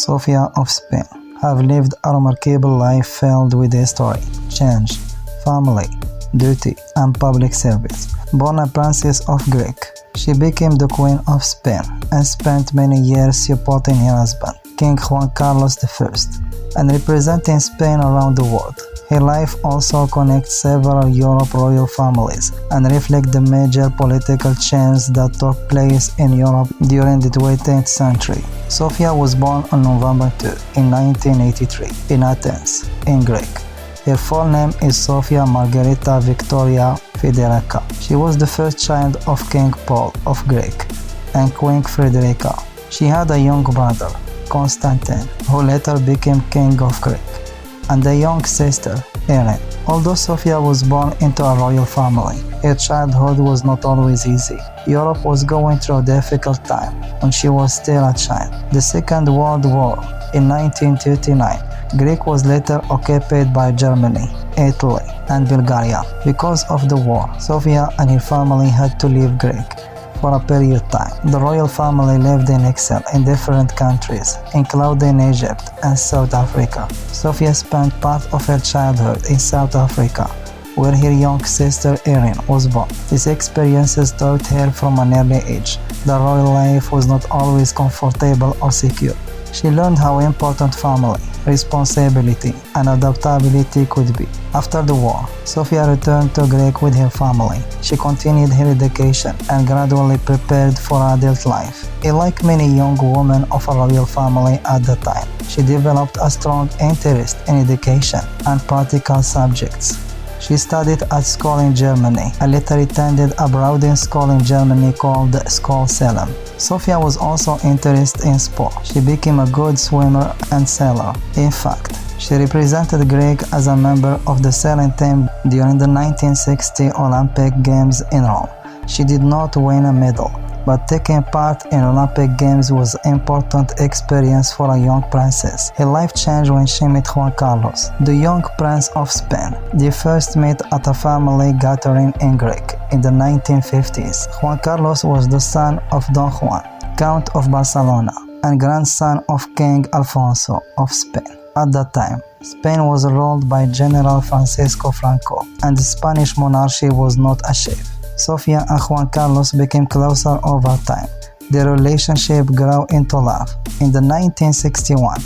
Sofía of Spain, have lived a remarkable life filled with history, change, family, duty, and public service. Born a princess of Greek, she became the Queen of Spain and spent many years supporting her husband, King Juan Carlos I, and representing Spain around the world. Her life also connects several Europe royal families and reflects the major political changes that took place in Europe during the 20th century. Sofía was born on November 2 in 1983 in Athens, in Greek. Her full name is Sofía Margarita Victoria Federica. She was the first child of King Paul of Greek and Queen Frederica. She had a young brother, Constantine, who later became King of Greek, and a young sister, Irene. Although Sofía was born into a royal family, her childhood was not always easy. Europe was going through a difficult time when she was still a child. The Second World War in 1939. Greece was later occupied by Germany, Italy, and Bulgaria. Because of the war, Sofía and her family had to leave Greece for a period of time. The royal family lived in exile in different countries, including Egypt and South Africa. Sofía spent part of her childhood in South Africa, where her young sister Irene was born. These experiences taught her from an early age that royal life was not always comfortable or secure. She learned how important family, responsibility, and adaptability could be. After the war, Sofía returned to Greece with her family. She continued her education and gradually prepared for adult life. Like many young women of a royal family at the time, she developed a strong interest in education and practical subjects. She studied at school in Germany and later attended a boarding school in Germany called School Salem. Sofía was also interested in sport. She became a good swimmer and sailor. In fact, she represented Greece as a member of the sailing team during the 1960 Olympic Games in Rome. She did not win a medal, but taking part in Olympic Games was an important experience for a young princess. Her life changed when she met Juan Carlos, the young prince of Spain. They first met at a family gathering in Greece in the 1950s. Juan Carlos was the son of Don Juan, Count of Barcelona, and grandson of King Alfonso of Spain. At that time, Spain was ruled by General Francisco Franco, and the Spanish monarchy was not a chief. Sofía and Juan Carlos became closer over time. Their relationship grew into love. In the 1961,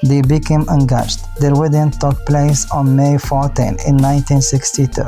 they became engaged. Their wedding took place on May 14 in 1962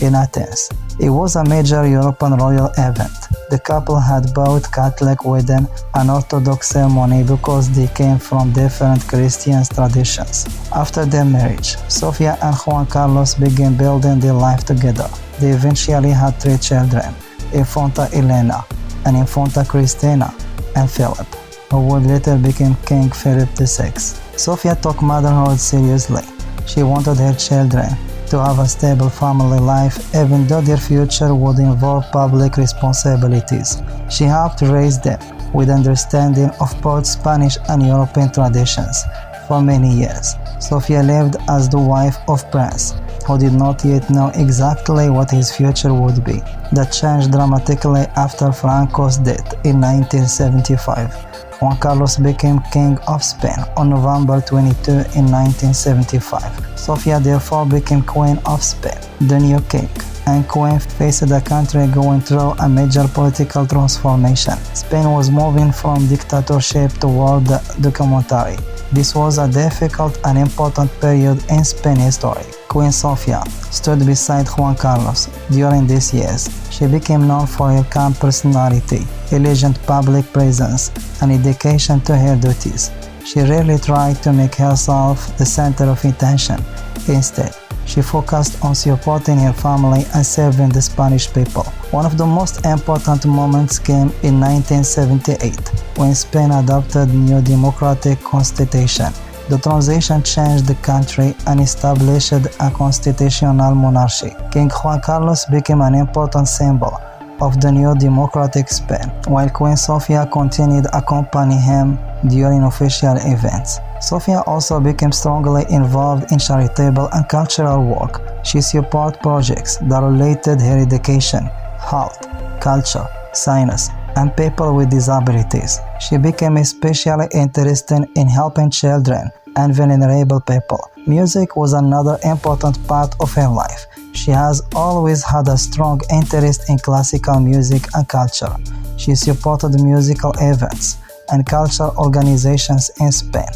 in Athens. It was a major European royal event. The couple had both Catholic wedding and Orthodox ceremony because they came from different Christian traditions. After their marriage, Sofía and Juan Carlos began building their life together. They eventually had 3 children, Infanta Elena, and Infanta Cristina, and Philip, who would later become King Philip VI. Sofía took motherhood seriously. She wanted her children to have a stable family life, even though their future would involve public responsibilities. She helped raise them with understanding of both Spanish and European traditions. For many years, Sofía lived as the wife of Prince, who did not yet know exactly what his future would be. That changed dramatically after Franco's death in 1975. Juan Carlos became King of Spain on November 22 in 1975. Sofía therefore became Queen of Spain. The new king and queen faced the country going through a major political transformation. Spain was moving from dictatorship toward democracy. This was a difficult and important period in Spain history. Queen Sofía stood beside Juan Carlos during these years. She became known for her calm personality, elegant public presence, and dedication to her duties. She rarely tried to make herself the center of attention. Instead, she focused on supporting her family and serving the Spanish people. One of the most important moments came in 1978, when Spain adopted a new democratic constitution. The transition changed the country and established a constitutional monarchy. King Juan Carlos became an important symbol of the new democratic Spain, while Queen Sofía continued accompanying him during official events. Sofía also became strongly involved in charitable and cultural work. She supported projects that related her education, health, culture, science, and people with disabilities. She became especially interested in helping children and vulnerable people. Music was another important part of her life. She has always had a strong interest in classical music and culture. She supported musical events and cultural organizations in Spain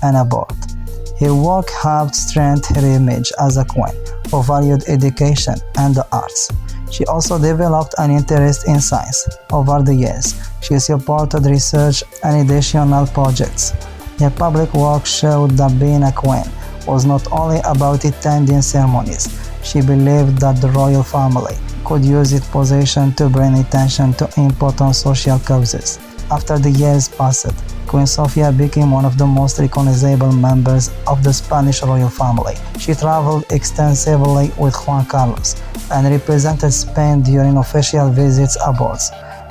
and abroad. Her work helped strengthen her image as a queen who valued education and the arts. She also developed an interest in science. Over the years, she supported research and educational projects. Her public work showed that being a queen was not only about attending ceremonies. She believed that the royal family could use its position to bring attention to important social causes. After the years passed, Queen Sofia became one of the most recognizable members of the Spanish royal family. She traveled extensively with Juan Carlos and represented Spain during official visits abroad.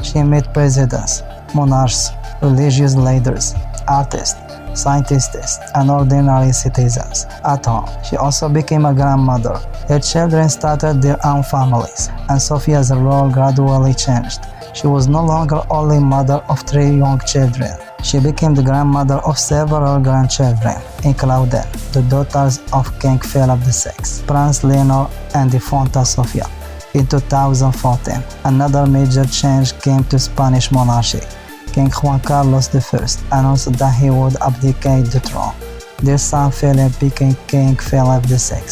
She met presidents, monarchs, religious leaders, artists, scientists, and ordinary citizens at home. She also became a grandmother. Her children started their own families, and Sofia's role gradually changed. She was no longer only mother of 3 young children. She became the grandmother of several grandchildren, including the daughters of King Philip VI, Prince Leonor, and Infanta Sofia. In 2014, another major change came to Spanish monarchy. King Juan Carlos I announced that he would abdicate the throne. Their son Philip became King Philip VI,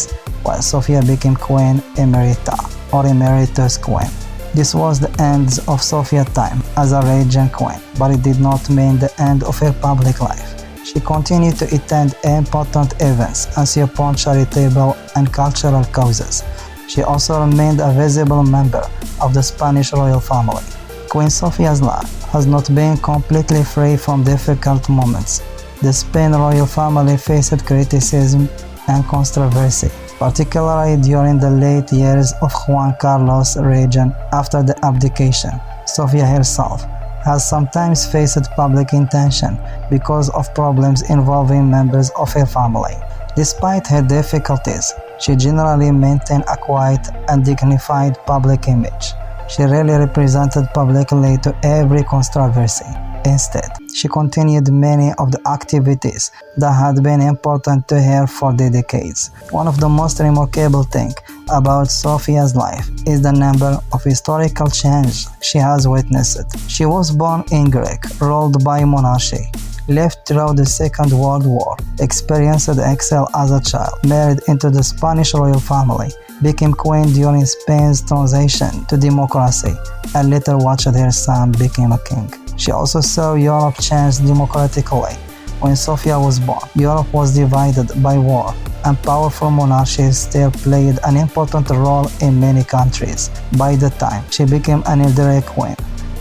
while Sofia became Queen Emerita, or Emeritus Queen. This was the end of Sofia's time as a regent queen, but it did not mean the end of her public life. She continued to attend important events and support charitable and cultural causes. She also remained a visible member of the Spanish royal family. Queen Sofia's life has not been completely free from difficult moments. The Spain royal family faced criticism and controversy, particularly during the late years of Juan Carlos' reign after the abdication. Sofia herself has sometimes faced public attention because of problems involving members of her family. Despite her difficulties, she generally maintained a quiet and dignified public image. She rarely represented publicly to every controversy. Instead, she continued many of the activities that had been important to her for decades. One of the most remarkable things about Sofia's life is the number of historical changes she has witnessed. She was born in Greek, ruled by monarchy, lived through the Second World War, experienced exile as a child, married into the Spanish royal family, became queen during Spain's transition to democracy, and later watched her son become a king. She also saw Europe change democratically. When Sofia was born, Europe was divided by war, and powerful monarchies still played an important role in many countries. By the time she became an elderly queen,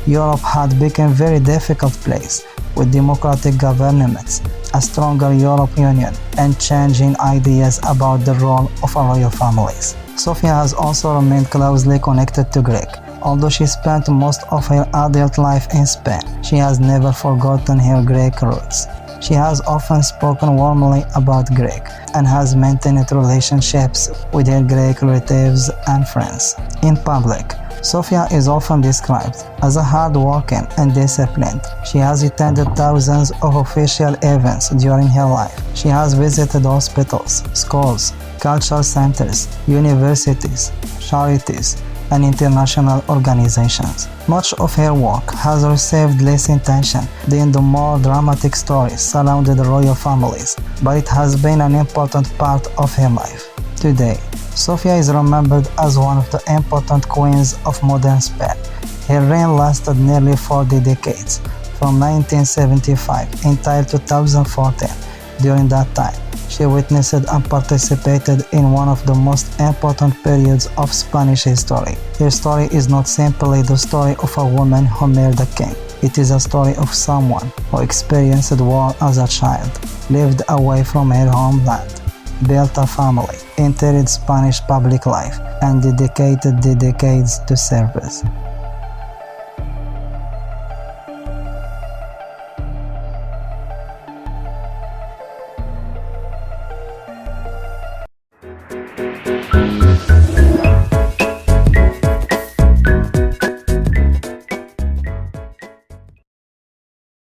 Europe had become a very difficult place, with democratic governments, a stronger European Union, and changing ideas about the role of royal families. Sofia has also remained closely connected to Greek. Although she spent most of her adult life in Spain, she has never forgotten her Greek roots. She has often spoken warmly about Greek and has maintained relationships with her Greek relatives and friends. In public, Sofia is often described as a hard-working and disciplined. She has attended thousands of official events during her life. She has visited hospitals, schools, cultural centers, universities, charities, and international organizations. Much of her work has received less attention than the more dramatic stories surrounding the royal families, but it has been an important part of her life. Today, Sofia is remembered as one of the important queens of modern Spain. Her reign lasted nearly 40 decades, from 1975 until 2014. During that time, she witnessed and participated in one of the most important periods of Spanish history. Her story is not simply the story of a woman who married a king. It is a story of someone who experienced war as a child, lived away from her homeland, built a family, entered Spanish public life, and dedicated the decades to service.